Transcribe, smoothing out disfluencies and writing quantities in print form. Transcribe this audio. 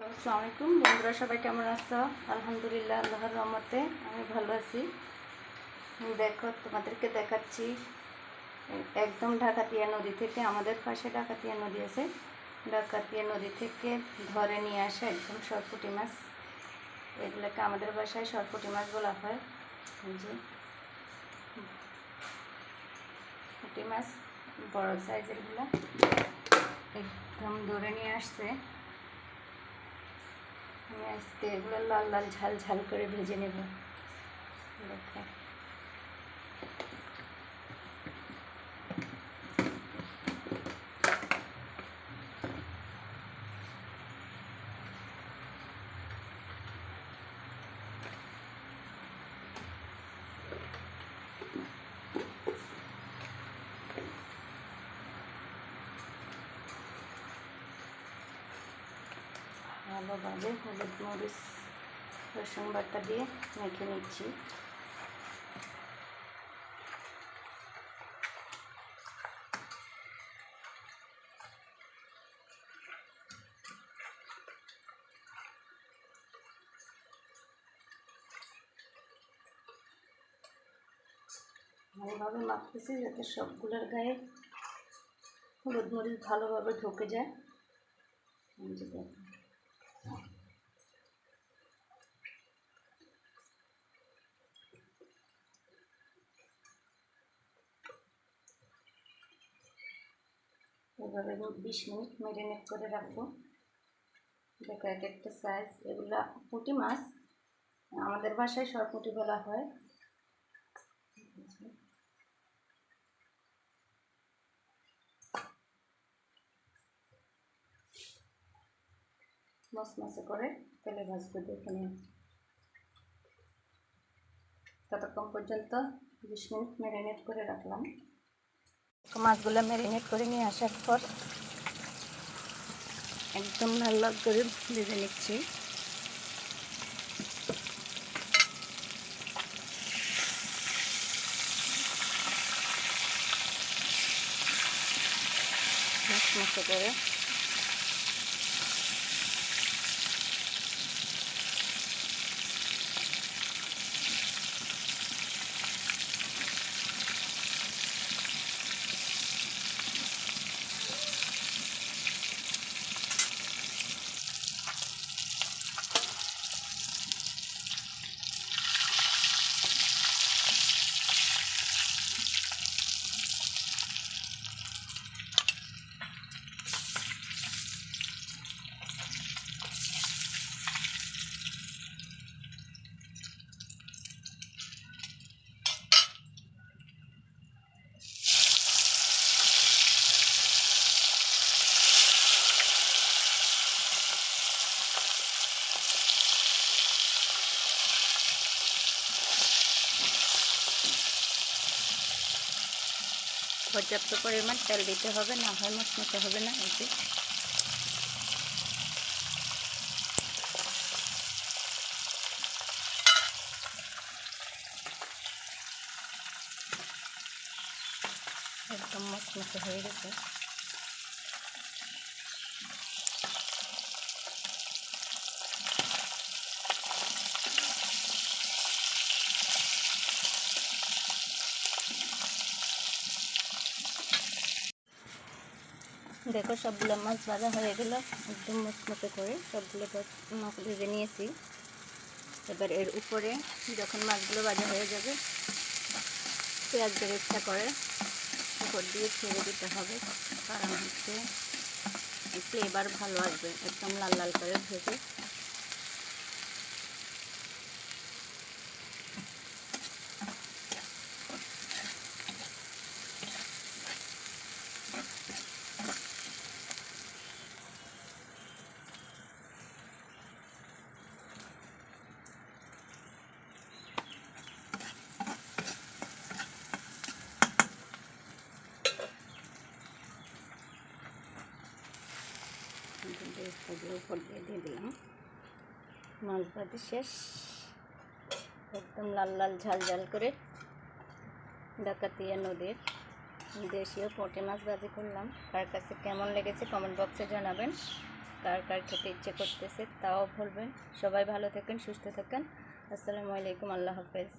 আসসালামু আলাইকুম বন্ধুরা, সবাই কেমন আছো? আলহামদুলিল্লাহ, আল্লাহর রহমতে আমি ভালো আছি। দেখো, তোমাদেরকে দেখাচ্ছি একদম ডাকাতিয়া নদী থেকে, আমাদের পাশে ডাকাতিয়া নদী আছে, ডাকাতিয়া নদী থেকে ধরে নিয়ে আসা একদম সরপুঁটি মাছ। এগুলোকে আমাদের বাসায় সরপুঁটি মাছ বলা হয়। যে পুঁটি মাছ বড় সাইজেরগুলো একদম ধরে নিয়ে আসছে। আমি আজকে এগুলো লাল লাল ঝাল ঝাল করে ভেজে নেব। দেখো, ভালোভাবে হলুদ মরিচ রসুন বাটা দিয়ে মেখে নিচ্ছি। ভালোভাবে মাখতেছি যাতে সবগুলোর গায়ে হলুদ মরিচ ভালোভাবে ঢুকে যায়। এভাবে 20 মিনিট ম্যারিনেট করে রাখবো। দেখো, এক একটা সাইজ। এগুলা পুঁটি মাছ, আমাদের বাসায় সরপুঁটি বলা হয়। মচমচে করে তেলে ভাজবো। দেখে নিন, ততক্ষণ পর্যন্ত 20 মিনিট ম্যারিনেট করে রাখলাম। মাছগুলো ম্যারিনেট করে নিয়ে আসার পর একদম লাল লাল করে ভেজে নিচ্ছি। মচমচে করে পর্যাপ্ত পরিমাণ তেল দিতে হবে, না হয় মচমচে হবে না। এই যে একদম মচমচে হয়ে গেছে। দেখো, সবগুলো মাছ ভাজা হয়ে গেল, একদম মচমচে করে সবগুলো মাছ ভেজে নিয়েছি। এবার এর উপরে যখন মাছগুলো ভাজা হয়ে যাবে, পেঁয়াজ বেরেস্তা করে উপর দিয়ে ছেড়ে দিতে হবে, কারণ হচ্ছে ফ্লেভার ভালো আসবে। একদম লাল লাল করে ভেজে উপর দিয়ে দিলাম। মাছ ভাজি শেষ, একদম লাল লাল ঝাল ঝাল করে ডাকাতিয়া নদীর দেশীয় পুঁটি মাছ ভাজি করলাম। কার কাছে কেমন লেগেছে কমেন্ট বক্সে জানাবেন। কার কার খেতে ইচ্ছে করতেছে তাও বলবেন। সবাই ভালো থাকেন, সুস্থ থাকেন। আসসালামু আলাইকুম, আল্লাহ হাফেজ।